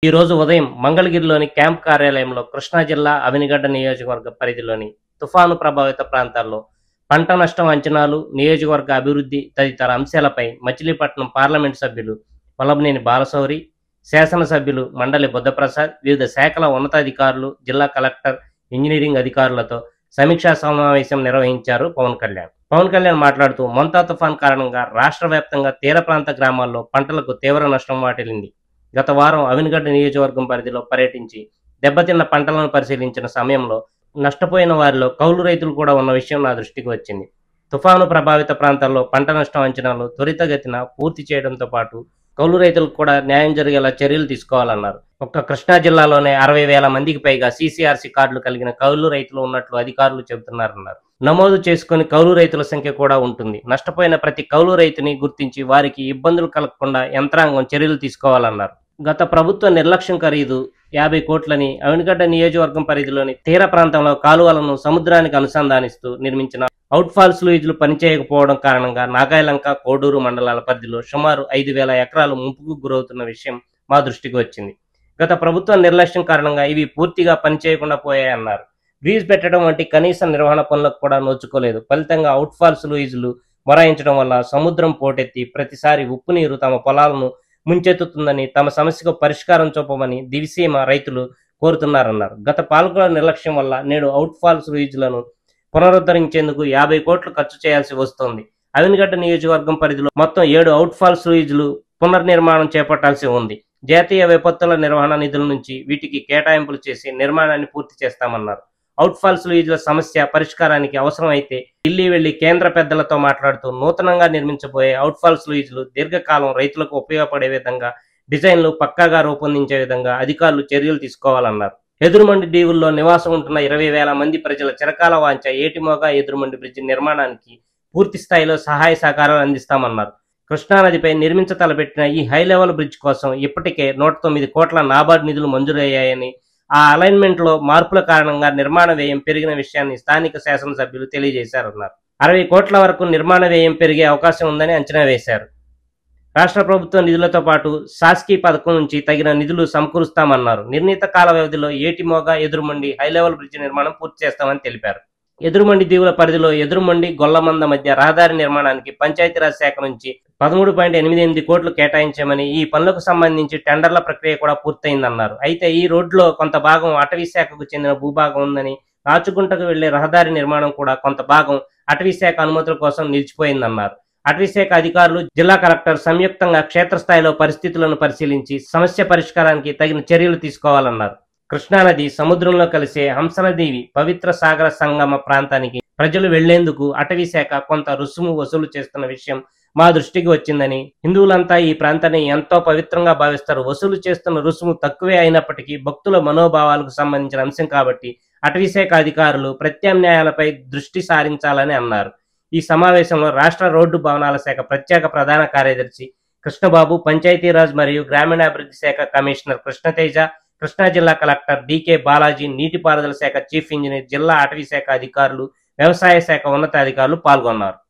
ఈ రోజు ఉదయం మంగళగిరిలోని క్యాంప్ కార్యాలయంలో కృష్ణా జిల్లా అవినిగడ్డ నియోజకవర్గ పరిధిలోని తుఫాను ప్రభావిత ప్రాంతాల్లో పంట నష్టం అంచనాలు, నియోజకవర్గ అభివృద్ధి తదితర అంశాలపై మచిలీపట్నం పార్లమెంటు సభ్యులు వల్లభనేని బాలశౌరి, శాసనసభ్యులు మండలి బుద్ధప్రసాద్, వివిధ శాఖల ఉన్నతాధికారులు, జిల్లా కలెక్టర్, ఇంజనీరింగ్ అధికారులతో సమీక్షా సమావేశం నిర్వహించారు పవన్ కళ్యాణ్. పవన్ కళ్యాణ్ మాట్లాడుతూ మొంతా తుఫాన్ కారణంగా రాష్ట్ర వ్యాప్తంగా తీర ప్రాంత గ్రామాల్లో పంటలకు తీవ్ర నష్టం వాటిల్లింది. గత వారం అవినిగడ్డ నియోజకవర్గం పరిధిలో పర్యటించి దెబ్బతిన్న పంటలను పరిశీలించిన సమయంలో నష్టపోయిన వారిలో కౌలు రైతులు కూడా ఉన్న విషయం నా దృష్టికి వచ్చింది. తుఫాను ప్రభావిత ప్రాంతాల్లో పంట నష్టం అంచనాలు త్వరితగతిన పూర్తి చేయడంతో పాటు కౌలు రైతులకు కూడా న్యాయం జరిగేలా చర్యలు తీసుకోవాలన్నారు. ఒక్క కృష్ణా జిల్లాలోనే 60,000 మందికి పైగా CCRC కార్డులు కలిగిన కౌలు రైతులు ఉన్నట్లు అధికారులు చెబుతున్నారన్నారు. నమోదు చేసుకుని కౌలు రైతుల సంఖ్య కూడా ఉంటుంది. నష్టపోయిన ప్రతి కౌలు రైతుని గుర్తించి వారికి ఇబ్బందులు కలగకుండా యంత్రాంగం చర్యలు తీసుకోవాలన్నారు. గత ప్రభుత్వ నిర్లక్ష్యం ఖరీదు 50 కోట్లని అవినిగడ్డ నియోజకవర్గం పరిధిలోని తీర ప్రాంతంలో కాలువలను సముద్రానికి అనుసంధానిస్తూ నిర్మించిన అవుట్ఫాల్ స్లూయిజ్లు పనిచేయకపోవడం కారణంగా నాగాయలంక, కోడూరు మండలాల పరిధిలో సుమారు 5,000 ఎకరాలు ముంపుకు గురవుతున్న విషయం మా దృష్టికి వచ్చింది. గత ప్రభుత్వ నిర్లక్ష్యం కారణంగా ఇవి పూర్తిగా పనిచేయకుండా పోయాయన్నారు. బ్రీజ్ పెట్టడం వంటి కనీస నిర్వహణ పనులకు కూడా నోచుకోలేదు. ఫలితంగా అవుట్ఫాల్ స్లూయిజ్లు మొరాయించడం వల్ల సముద్రం పోటెత్తి ప్రతిసారి ఉప్పు నీరు తమ పొలాలను ముంచెత్తుతుందని, తమ సమస్యకు పరిష్కారం చూపమని దివిసీమ రైతులు కోరుతున్నారన్నారు. గత పాలకుల నిర్లక్ష్యం వల్ల నేడు అవుట్ఫాల్ స్లూయిజ్లను పునరుద్ధరించేందుకు 50 కోట్లు ఖర్చు చేయాల్సి వస్తోంది. అవినిగడ్డ నియోజకవర్గం పరిధిలో మొత్తం 7 అవుట్ఫాల్ స్లూయిజ్లు పునర్నిర్మాణం చేపట్టాల్సి ఉంది. జాతీయ విపత్తుల నిర్వహణ నిధుల నుంచి వీటికి కేటాయింపులు చేసి నిర్మాణాన్ని పూర్తి చేస్తామన్నారు. అవుట్ఫాల్ స్లూయిజ్ల సమస్య పరిష్కారానికి అవసరం అయితే ఢిల్లీ వెళ్లి కేంద్ర పెద్దలతో మాట్లాడుతూ నూతనంగా నిర్మించబోయే అవుట్ఫాల్ స్లూయిజ్లు దీర్ఘకాలం రైతులకు ఉపయోగపడే విధంగా డిజైన్లు పక్కాగా రూపొందించే విధంగా అధికారులు చర్యలు తీసుకోవాలన్నారు. ఎదురుమండి దీవుల్లో నివాసం ఉంటున్న 20,000 మంది ప్రజల చిరకాల వాంఛ ఏటిమోగా ఎదురుమండి బ్రిడ్జి నిర్మాణానికి పూర్తి స్థాయిలో సహాయ సహకారాలు అందిస్తామన్నారు. కృష్ణానదిపై నిర్మించ తలపెట్టిన ఈ హై లెవెల్ బ్రిడ్జ్ కోసం ఇప్పటికే 109 కోట్ల నాబార్డు నిధులు మంజూరయ్యాయని, ఆ అలైన్మెంట్ లో మార్పుల కారణంగా నిర్మాణ వ్యయం పెరిగిన విషయాన్ని స్థానిక శాసనసభ్యులు తెలియజేశారన్నారు. 60 కోట్ల వరకు నిర్మాణ వ్యయం పెరిగే అవకాశం ఉందని అంచనా వేశారు. రాష్ట్ర ప్రభుత్వ నిధులతో పాటు శాస్కీ పథకం నుంచి తగిన నిధులు సమకూరుస్తామన్నారు. నిర్ణీత కాల వ్యవధిలో ఏటిమోగా ఎదురుమండి హై లెవెల్ బ్రిడ్జి నిర్మాణం పూర్తి చేస్తామని తెలిపారు. ఎదురుమండి దీవుల పరిధిలో ఎదురుమండి గొల్లమంద మధ్య రహదారి నిర్మాణానికి పంచాయతీరాజ్ శాఖ నుంచి 13.88 కోట్లు కేటాయించామని, ఈ పనులకు సంబంధించి టెండర్ల ప్రక్రియ కూడా పూర్తయిందన్నారు. అయితే ఈ రోడ్లో కొంత భాగం అటవీ శాఖకు చెందిన భూభాగం ఉందని, రాచుగుంటకు వెళ్లే రహదారి నిర్మాణం కూడా కొంత భాగం అటవీ శాఖ అనుమతుల కోసం నిలిచిపోయిందన్నారు. అటవీ శాఖ అధికారులు, జిల్లా కలెక్టర్ సంయుక్తంగా క్షేత్రస్థాయిలో పరిస్థితులను పరిశీలించి సమస్య పరిష్కారానికి తగిన చర్యలు తీసుకోవాలన్నారు. కృష్ణానది సముద్రంలో కలిసే హంసనదీవి పవిత్ర సాగర సంగమ ప్రాంతానికి ప్రజలు వెళ్లేందుకు అటవీ శాఖ కొంత రుసుము వసూలు చేస్తున్న విషయం మా దృష్టికి వచ్చిందని, హిందువులంతా ఈ ప్రాంతాన్ని ఎంతో పవిత్రంగా భావిస్తారు. వసూలు చేస్తున్న రుసుము తక్కువే అయినప్పటికీ భక్తుల మనోభావాలకు సంబంధించిన అంశం కాబట్టి అటవీ శాఖ అధికారులు ప్రత్యామ్నాయాలపై దృష్టి సారించాలని అన్నారు. ఈ సమావేశంలో రాష్ట్ర రోడ్డు భవనాల శాఖ ప్రత్యేక ప్రధాన కార్యదర్శి కృష్ణబాబు, పంచాయతీరాజ్ మరియు గ్రామీణాభివృద్ధి శాఖ కమిషనర్ కృష్ణతేజ, కృష్ణా జిల్లా కలెక్టర్ DK బాలాజీ, నీటిపారుదల శాఖ చీఫ్ ఇంజనీర్, జిల్లా అటవీ శాఖ అధికారులు, వ్యవసాయ శాఖ ఉన్నతాధికారులు పాల్గొన్నారు.